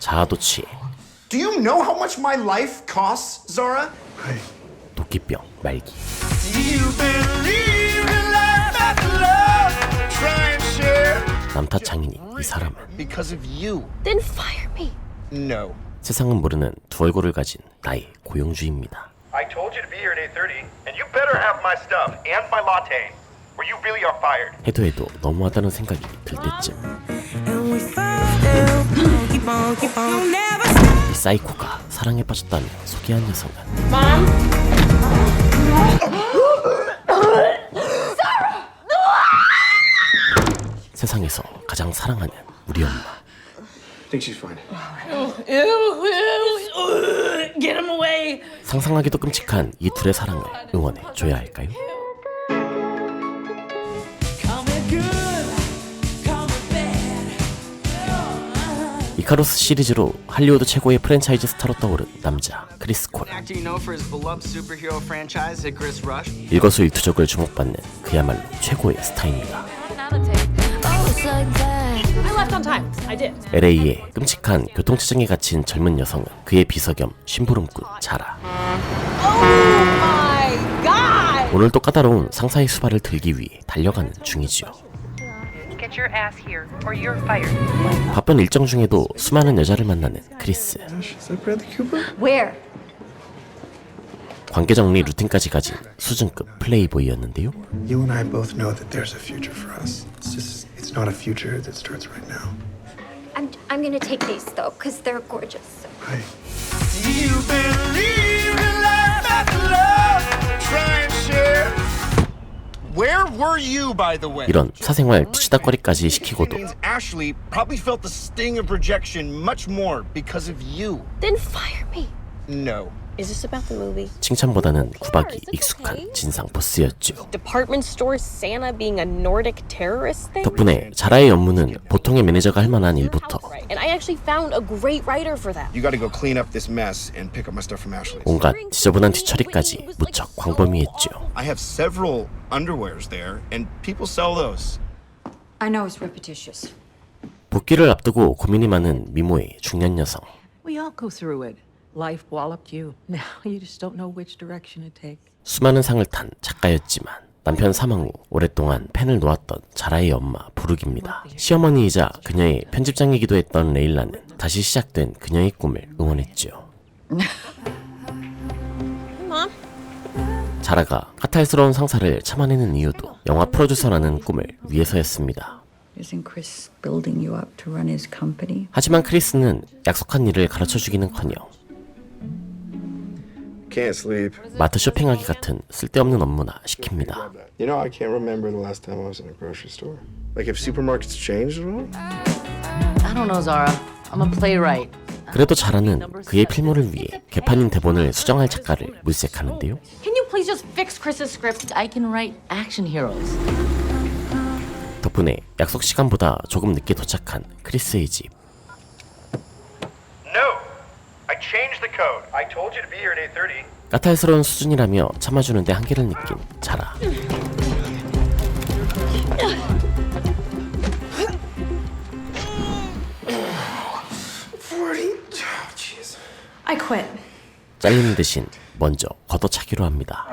자아도 취해 Do you know how much my life costs, Zara? 도끼병 말기. Do you believe in life after love? Try and share. 남탓 장인이 이 사람은 Because of you. Then fire me. No. 세상은 모르는 두 얼굴을 가진 나의 고용주입니다. I told you to be here at 8:30, and you better have my stuff and my latte, or you really are fired. 해도 너무하다는 생각이 들 때쯤 이 사이코가 사랑에 빠졌다며 소개한 여성은 세상에서 가장 사랑하는 우리 엄마. I think she's fine. Get him away. 상상하기도 끔찍한 이 둘의 사랑을 응원해 줘야 할까요? 이카루스 시리즈로 할리우드 최고의 프랜차이즈 스타로 떠오른 남자 크리스 콜. Actor you know for his beloved superhero franchise, Chris Rush. 일거수일투족을 주목받는 그야말로 최고의 스타입니다. I left on time. I did. LA의 끔찍한 교통체증에 갇힌 젊은 여성은 그의 비서 겸 심부름꾼 자라. Oh my god. 오늘도 까다로운 상사의 수발을 들기 위해 달려가는 중이지요. Get your ass here, or you're fired. 바쁜 일정 중에도 수많은 여자를 만나는 크리스. Is that Bradley Cooper? Where? 관계정리 루틴까지 가진 수준급 플레이보이였는데요. You and I both know that there's a future for us. It's not a future that starts right now. I'm gonna take these though, because they're gorgeous. Hi. Do you believe in life after love? Try and share. Where were you, by the way? 이런 사생활 뒤치다거리까지 시키고도 Means Ashley probably felt the sting of rejection much more because of you. Then fire me. No. Is this about the movie? 칭찬보다는 구박이 익숙한 진상 보스였죠. Department store Santa being a Nordic terrorist thing? 덕분에 자라의 업무는 보통의 매니저가 할 만한 일부터 Right. And I actually found a great writer for that. You gotta go clean up this mess and pick up my stuff from Ashley's. 온갖 지저분한 뒤처리까지 무척 광범위했죠. I have several underwears there, and people sell those. I know it's repetitious. 복귀를 앞두고 고민이 많은 미모의 중년 여성. We all go through it. Life walloped you. Now you just don't know which direction to take. 수많은 상을 탄 작가였지만 남편 사망 후 오랫동안 펜을 놓았던 자라의 엄마 부르기입니다. 시어머니이자 그녀의 편집장이기도 했던 레일라는 다시 시작된 그녀의 꿈을 응원했죠. Mom? 자라가 까탈스러운 상사를 참아내는 이유도 영화 프로듀서라는 꿈을 위해서였습니다. Isn't Chris building you up to run his company? 하지만 크리스는 약속한 일을 가르쳐주기는커녕 Can't sleep. 마트 쇼핑하기 같은 쓸데없는 업무나 시킵니다. You know, I can't remember the last time I was in a grocery store. Like, have supermarkets changed at all? I don't know, Zara. I'm a playwright. 그래도 자라는 그의 필모를 위해 개판인 대본을 수정할 작가를 물색하는데요. Can you please just fix Chris's script? I can write action heroes. 덕분에 약속 시간보다 조금 늦게 도착한 크리스의 집. No! I changed the code. I told you to be here at 8:30. 까탈스러운 수준이라며 참아주는데 한계를 느낀 자라. I quit. 잘리는 대신 먼저 걷어차기로 합니다.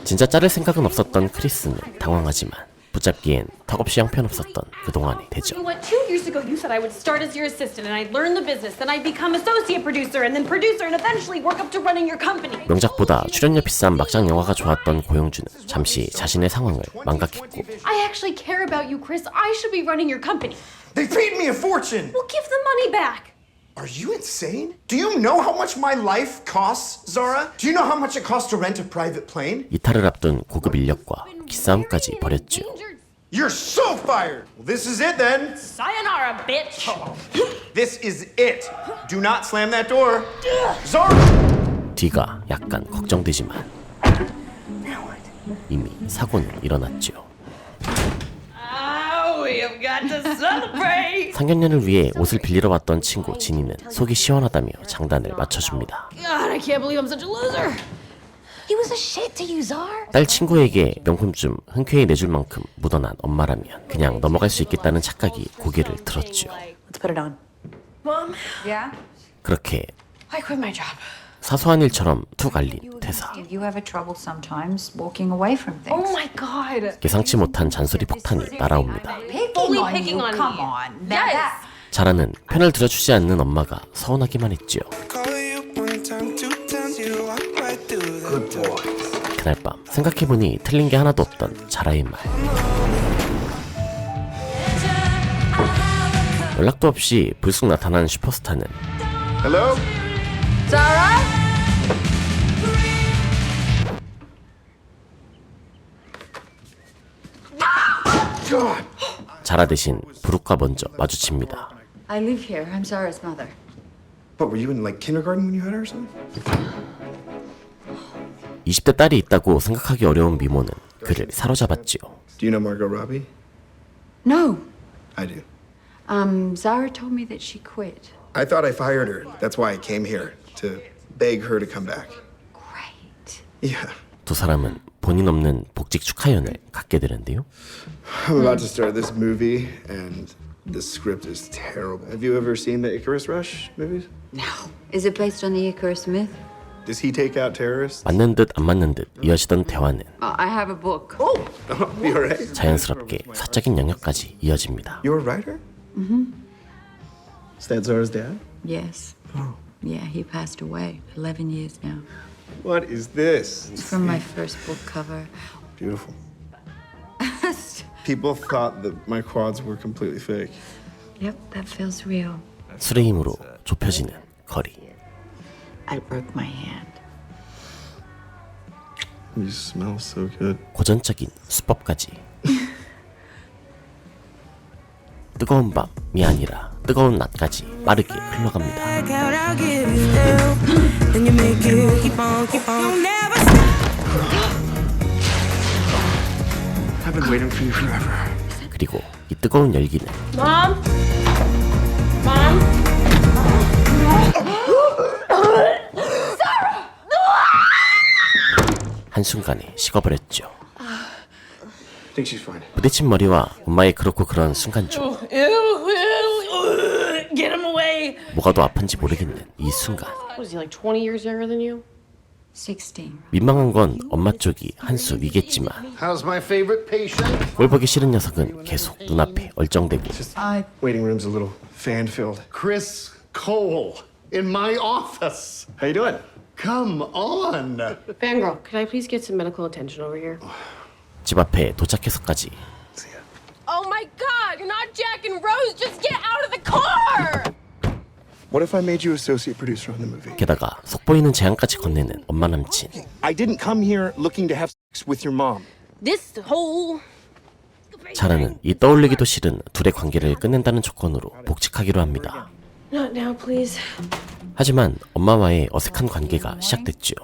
진짜 자를 생각은 없었던 크리스는 당황하지만 붙잡기엔 턱없이 형편없었던 그동안의 대접. What, 2 years ago you said I would start as your assistant and I'd learn the business, then I'd become associate producer and then producer and eventually work up to running your company. 명작보다 출연료 비싼 막장 영화가 좋았던 고용주는 잠시 자신의 상황을 망각했고 I actually care about you, Chris. I should be running your company. They paid me a fortune. Well, give the money back. Are you insane? Do you know how much my life costs, Zara? Do you know how much it costs to rent a private plane? 이탈을 앞둔 고급 인력과 기싸움까지 벌였죠. You're so fired. Well, this is it then. Sayonara, bitch. This is it. Do not slam that door. Zara! 뒤가 약간 걱정되지만 이미 사고는 일어났죠. We have got to celebrate. 상견례를 위해 옷을 빌리러 왔던 친구 진이는 속이 시원하다며 장단을 맞춰줍니다. God, I can't believe I'm such a loser. He was a shit to you, Czar. 딸 친구에게 명품 좀 흔쾌히 내줄 만큼 묻어난 엄마라면 그냥 넘어갈 수 있겠다는 착각이 고개를 들었죠. Let's put it on. Mom, Yeah? 그렇게 I quit my job. 사소한 일처럼 툭 알린 퇴사. You have a trouble sometimes walking away from things. Oh my God. 예상치 못한 잔소리 폭탄이 날아옵니다. Fully picking on Come me. on. Yes. 자라는 편을 들어주지 않는 엄마가 서운하기만 했지요. 그날 밤 생각해보니 틀린 게 하나도 없던 자라의 말. 연락도 없이 불쑥 나타난 슈퍼스타는 Hello? 자라 대신 브룩과 먼저 마주칩니다. I live here. I'm Zara's mother. What, were you in like kindergarten when you had her or something? 20대 딸이 있다고 생각하기 어려운 미모는 그를 사로잡았지요. Do you know Margot Robbie? No. I do. Zara told me that she quit. I thought I fired her. That's why I came here, to beg her to come back. Great. Yeah. 두 사람은 본인 없는 복직 축하연을 갖게 되는데요. I'm about to start this movie, and the script is terrible. Have you ever seen the Icarus Rush movies? No. Is it based on the Icarus myth? Does he take out terrorists? 맞는 듯 안 맞는 듯 이어지던 대화는 I have a book. You alright? 자연스럽게 사적인 영역까지 이어집니다. You're a writer? Mm-hmm. Is that Zara's dad? Yes. Yeah, he passed away 11 years now. What is this? It's from my first book cover. Beautiful. People thought that my quads were completely fake. Yep, that feels real. 술의 힘으로 좁혀지는 거리. I broke my hand. You smell so good. 고전적인 수법까지. 뜨거운 밤이 아니라 뜨거운 낮까지 빠르게 흘러갑니다. I've been waiting for you forever. 그리고 이 뜨거운 열기는 Mom? Mom? 한순간에 식어버렸죠. I think she's fine. 부딪힌 머리와 엄마의 그렇고 그런 순간 중 Get him away. 뭐가 더 아픈지 모르겠는 이 순간. Was he like 20 years younger than you? 16. 민망한 건 엄마 쪽이 한 수 위겠지만 How's my favorite patient? 꼴 보기 싫은 녀석은 계속 눈앞에 얼쩡대고 Waiting room's a little fan-filled. Chris Cole in my office. How you doing? Come on. Fangirl, could I please get some medical attention over here? 집 앞에 도착해서까지 Oh my God! You're not Jack and Rose! Just get out of the car! What if I made you associate producer on the movie? 게다가 속보이는 제안까지 건네는 엄마 남친. I didn't come here looking to have sex with your mom. This whole... 자라는 이 떠올리기도 싫은 둘의 관계를 끝낸다는 조건으로 복직하기로 합니다. Not now, please. 하지만 엄마와의 어색한 관계가 시작됐죠.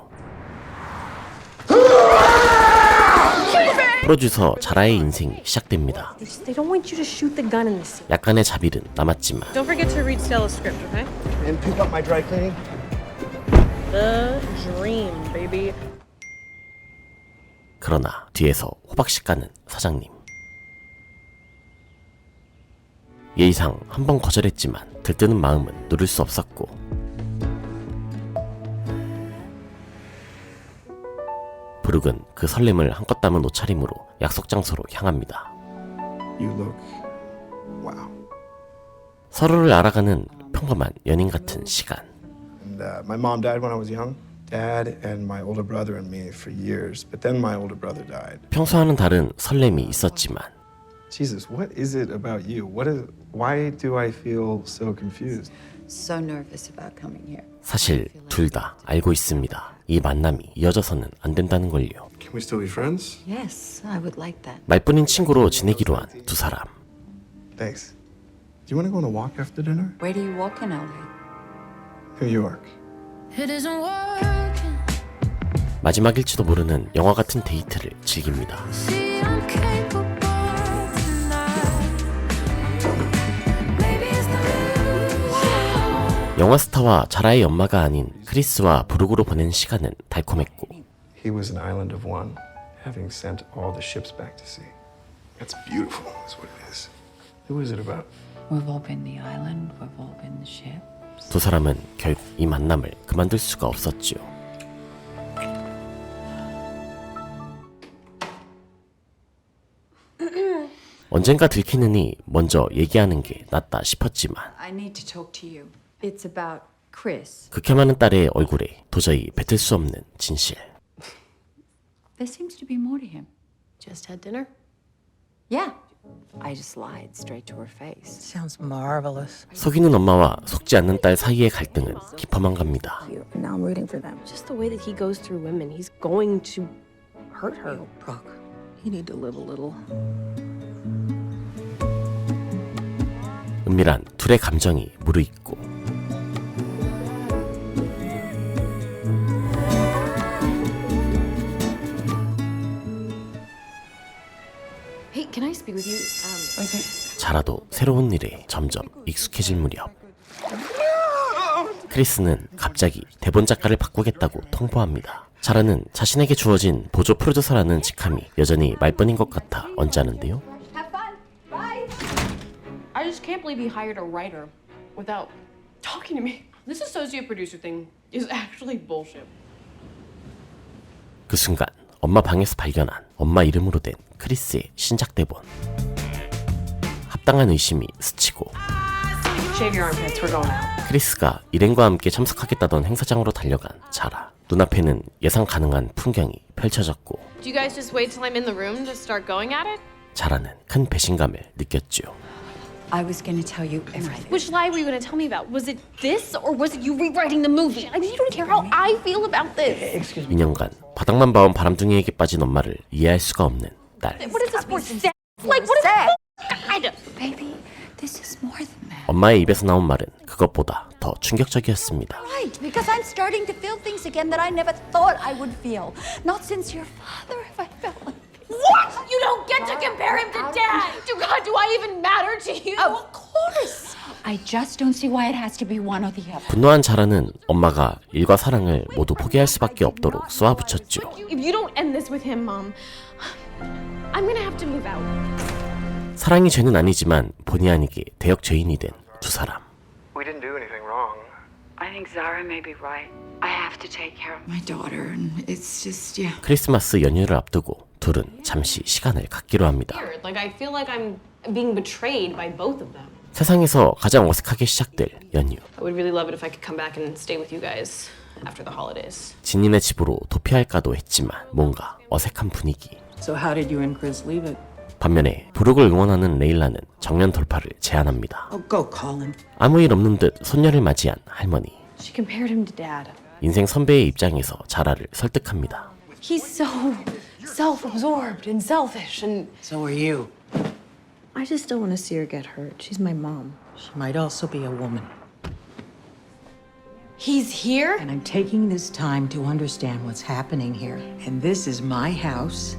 프로듀서 자라의 인생이 시작됩니다. They don't want you to shoot the gun in this scene. 약간의 자비는 남았지만 Don't forget to read Stella's script, okay? And pick up my dry cleaning. The dream, baby. 그러나 뒤에서 호박씨 까는 사장님. 예의상 한 번 거절했지만 들뜨는 마음은 누릴 수 없었고 브룩은 그 설렘을 한껏 담은 옷차림으로 약속 장소로 향합니다. You look... wow. 서로를 알아가는 평범한 연인 같은 시간. And my mom died when I was young. Dad and my older brother and me for years. But then my older brother died. 평소와는 다른 설렘이 있었지만 Jesus, what is it about you? Why do I feel so confused? So nervous about coming here. 사실 둘 다 알고 있습니다. 이 만남이 이어져서는 안 된다는 걸요. Can we still be friends? Yes, I would like that. 말뿐인 친구로 지내기로 한 두 사람. Thanks. Do you want to go on a walk after dinner? Where do you walk in LA? New York. 마지막일지도 모르는 영화 같은 데이트를 즐깁니다. 영화 스타와 자라의 엄마가 아닌 크리스와 브룩으로 보낸 시간은 달콤했고 He was an island of one, having sent all the ships back to sea. That's beautiful, is what it is. Who is it about? We've all been the island, we've all been the ship. 두 사람은 결국 이 만남을 그만둘 수가 없었지요. 언젠가 들키느니 먼저 얘기하는 게 낫다 싶었지만 I need to talk to you. It's about Chris. 극혐 많은 딸의 얼굴에 도저히 뱉을 수 없는 진실. There seems to be more to him. Just had dinner? Yeah. I just lied straight to her face. Sounds marvelous. 속이는 엄마와 속지 않는 딸 사이의 갈등은 깊어만 갑니다. Now I'm rooting for them. Just the way that he goes through women, he's going to hurt her. Brooke, you need to live a little. 은밀한 둘의 감정이 무르익고 Hey, can I speak with you? 자라도 새로운 일에 점점 익숙해질 무렵 크리스는 갑자기 대본 작가를 바꾸겠다고 통보합니다. 자라는 자신에게 주어진 보조 프로듀서라는 직함이 여전히 말뿐인 것 같아 언짢은데요. I just can't believe he hired a writer without talking to me. This associate producer thing is actually bullshit. 그 순간 엄마 방에서 발견한 엄마 이름으로 된 크리스의 신작 대본. 합당한 의심이 스치고 Shave your armpits, we're going out. 크리스가 일행과 함께 참석하겠다던 행사장으로 달려간 자라. 눈앞에는 예상 가능한 풍경이 펼쳐졌고 Do you guys just wait till I'm in the room to start going at it? 자라는 큰 배신감을 느꼈죠. I was going to tell you everything. Which lie were you going to tell me about? Was it this or was it you rewriting the movie? I mean, you don't care how I feel about this. 2년간 바닥만 봐온 바람둥이에게 빠진 엄마를 이해할 수가 없는 딸. What is this for? Sex? Like, what is this? God. Baby, this is more than that. 엄마의 입에서 나온 말은 그것보다 더 충격적이었습니다. Right, because I'm starting to feel things again that I never thought I would feel. Not since your father have I felt like this. What? You don't get to compare him to Dad. God, do I even matter to you? Of course. I just don't see why it has to be one or the other. 분노한 자라는 엄마가 일과 사랑을 모두 포기할 수밖에 없도록 쏘아붙였죠. If you don't end this with him, Mom, I'm gonna have to move out. 사랑이 죄는 아니지만 본의 아니게 대역 죄인이 된 두 사람. We didn't do anything wrong. I think Zara may be right. I have to take care of my daughter, and it's just, yeah. 크리스마스 연휴를 앞두고 둘은 잠시 시간을 갖기로 합니다. Weird. Like, I feel like I'm being betrayed by both of them. 세상에서 가장 어색하게 시작될 연휴. I would really love it if I could come back and stay with you guys after the holidays. 진인의 집으로 도피할까도 했지만 뭔가 어색한 분위기. So how did you and Chris leave it? 반면에 브룩을 응원하는 레일라는 정면 돌파를 제안합니다. Oh, go call him. 아무 일 없는 듯 손녀를 맞이한 할머니. She compared him to Dad. 인생 선배의 입장에서 자라를 설득합니다. He's so self-absorbed and selfish, and So are you. I just don't want to see her get hurt. She's my mom. She might also be a woman. He's here? And I'm taking this time to understand what's happening here. And this is my house,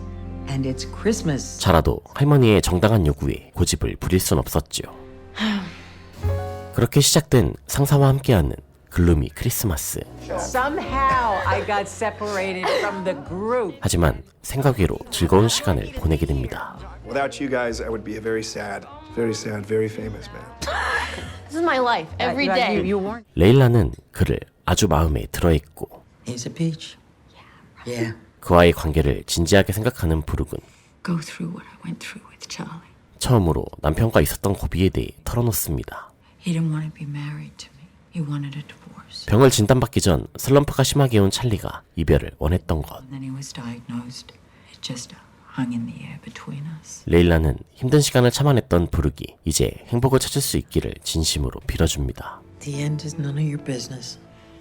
and it's Christmas. 자라도 할머니의 정당한 요구에 고집을 부릴 순 없었죠. 그렇게 시작된 상사와 함께하는 글루미 크리스마스. Somehow I got separated from the group. 하지만 생각 외로 즐거운 시간을 보내게 됩니다. Without you guys, I would be a very sad, very famous man. This is my life every day. You weren't. 레일라는 그를 아주 마음에 들어했고 He's a peach. Yeah. 그와의 관계를 진지하게 생각하는 브룩은 Go through what I went through with Charlie. 처음으로 남편과 있었던 고비에 대해 털어놓습니다. He didn't want to be married to me. He wanted a divorce. 병을 진단받기 전 슬럼프가 심하게 온 찰리가 이별을 원했던 것. And then he was diagnosed. It just hung in the air between us. 레일라는 힘든 시간을 참아냈던 브룩이 이제 행복을 찾을 수 있기를 진심으로 빌어줍니다. The end is none of your business.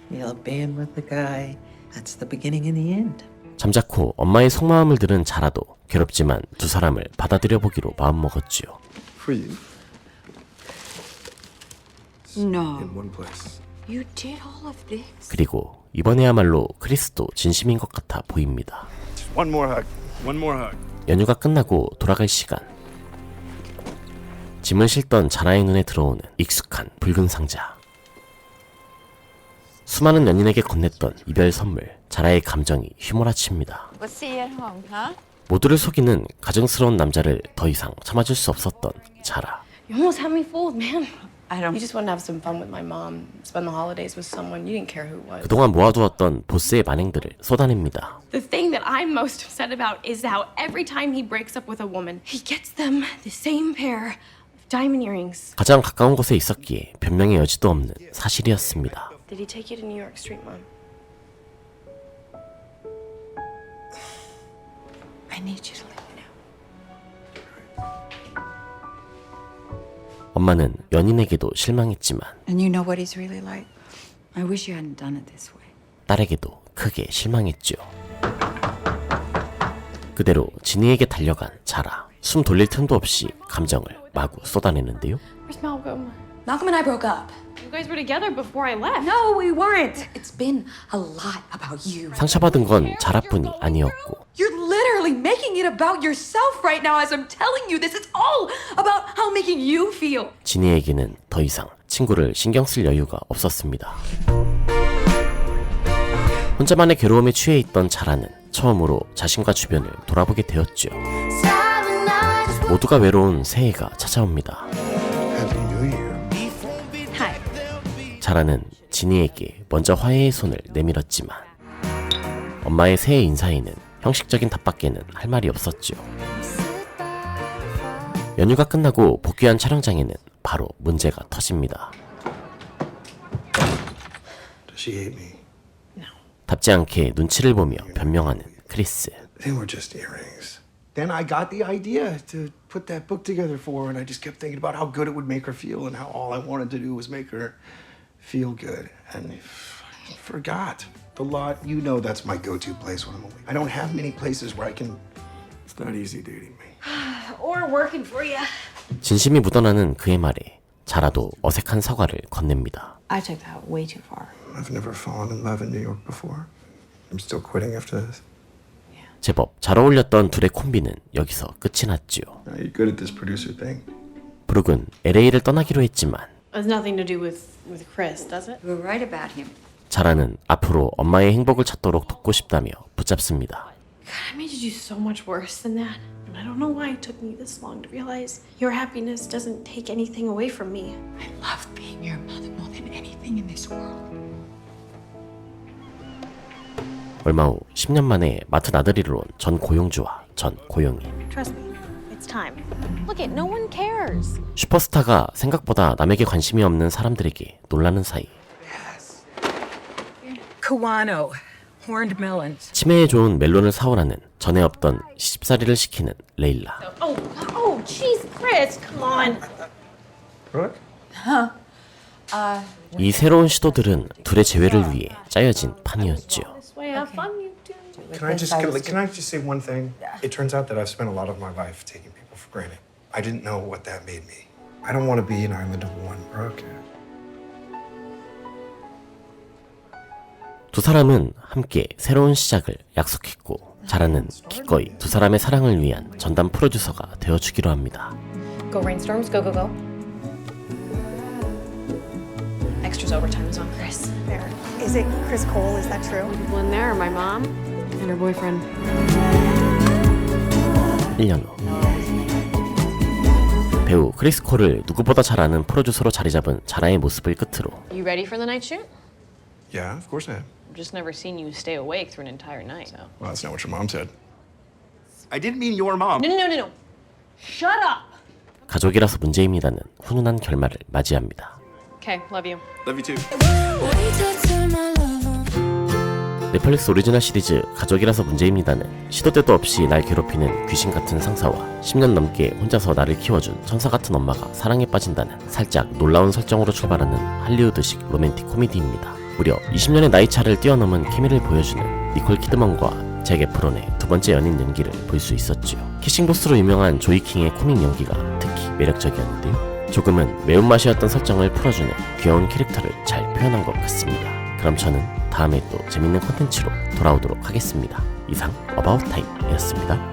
You'll band with the guy. That's the beginning and the end. 잠자코 엄마의 속마음을 들은 자라도 괴롭지만 두 사람을 받아들여 보기로 마음먹었지요. For you, No. in one place. You did all of this? 그리고 이번에야말로 크리스도 진심인 것 같아 보입니다. One more hug. One more hug. 연휴가 끝나고 돌아갈 시간. 짐을 싣던 자라의 눈에 들어오는 익숙한 붉은 상자. 수많은 연인에게 건넸던 이별 선물. 자라의 감정이 휘몰아칩니다. We'll see you at home, huh? 모두를 속이는 가증스러운 남자를 더 이상 참아줄 수 없었던 자라. You almost had me fooled, man. I don't. You just wanted to have some fun with my mom, spend the holidays with someone. You didn't care who it was. 그동안 모아두었던 보스의 만행들을 쏟아냅니다. The thing that I'm most upset about is how every time he breaks up with a woman, he gets them the same pair of diamond earrings. 가장 가까운 곳에 있었기에 변명의 여지도 없는 사실이었습니다. Did he take you to New York Street, Mom? I need you to let me know. 엄마는 연인에게도 실망했지만 And you know what he's really like? I wish you hadn't done it this way. 딸에게도 크게 실망했죠. 그대로 지니에게 달려간 자라. 숨 돌릴 틈도 없이 감정을 마구 쏟아내는데요. Where's Malcolm? Malcolm and I broke up. You guys were together before I left. No, we weren't. It's been a lot about you. 상처받은 건 자라뿐이 아니었고 You're literally making it about yourself right now as I'm telling you this. It's all about how I'm making you feel. 지니에게는 더 이상 친구를 신경 쓸 여유가 없었습니다. 혼자만의 괴로움에 취해 있던 자라는 처음으로 자신과 주변을 돌아보게 되었죠. 모두가 외로운 새해가 찾아옵니다. Happy New Year. 자라는 지니에게 먼저 화해의 손을 내밀었지만 엄마의 새해 인사에는 형식적인 답밖에는 할 말이 없었죠. 연휴가 끝나고 복귀한 촬영장에는 바로 문제가 터집니다. Does she hate me? 답지 않게 눈치를 보며 변명하는 크리스. They were just earrings. Then I got the idea to put that book together for her, and I just kept thinking about how good it would make her feel and how all I wanted to do was make her feel good. And I forgot. The lot, you know that's my go-to place when I'm away. I don't have many places where I can... It's not easy dating me. Or working for you. 진심이 묻어나는 그의 말에 자라도 어색한 사과를 건넵니다. I took that way too far. I've never fallen in love in New York before. I'm still quitting after this. 제법 잘 어울렸던 둘의 콤비는 여기서 끝이 났죠. Now, you're good at this producer thing. 브룩은 LA를 떠나기로 했지만 It has nothing to do with Chris, does it? You're right about him. 자라는 앞으로 엄마의 행복을 찾도록 돕고 싶다며 붙잡습니다. God, I made you do so much worse than that. And I don't know why it took me this long to realize your happiness doesn't take anything away from me. I love being your mother more than anything in this world. 얼마 후 10년 만에 맡은 아들이로 온 전 고용주와 전 고용이. Trust me, it's time. Look it, no one cares. 슈퍼스타가 생각보다 남에게 관심이 없는 사람들에게 놀라는 사이 Kiwano, horned melons. 치매에 좋은 멜론을 사오라는 전에 없던 시집살이를 시키는 레일라. Oh, jeez, Chris, come on. Brooke? 이 새로운 시도들은 둘의 재회를 위해 짜여진 판이었죠. This way, have fun, you two. Can I just say one thing? It turns out that I've spent a lot of my life taking people for granted. I didn't know what that made me. I don't want to be an island of one, Brooke. 두 사람은 함께 새로운 시작을 약속했고 자라는 기꺼이 두 사람의 사랑을 위한 전담 프로듀서가 되어주기로 합니다. Go Rainstorms, go, go, go. Extras overtime is on Chris. There. Is it Chris Cole? Is that true? People in there are my mom and her boyfriend. 1년 후 배우 크리스 콜을 누구보다 잘 아는 프로듀서로 자리잡은 자라의 모습을 끝으로 You ready for the night shoot? Yeah, of course I am. I've just never seen you stay awake through an entire night, so. Well, that's not what your mom said. I didn't mean your mom. No. Shut up! 가족이라서 문제입니다는 훈훈한 결말을 맞이합니다. Okay, love you. Love you too. 넷플릭스 오리지널 시리즈 가족이라서 문제입니다는 시도 때도 없이 날 괴롭히는 귀신 같은 상사와 10년 넘게 혼자서 나를 키워준 천사 같은 엄마가 사랑에 빠진다는 살짝 놀라운 설정으로 출발하는 할리우드식 로맨틱 코미디입니다. 무려 20년의 나이차를 뛰어넘은 케미를 보여주는 니콜 키드먼과 잭 에프론의 두 번째 연인 연기를 볼 수 있었죠. 키싱보스로 유명한 조이킹의 코믹 연기가 특히 매력적이었는데요. 조금은 매운맛이었던 설정을 풀어주는 귀여운 캐릭터를 잘 표현한 것 같습니다. 그럼 저는 다음에 또 재밌는 콘텐츠로 돌아오도록 하겠습니다. 이상 어바웃 타임이었습니다.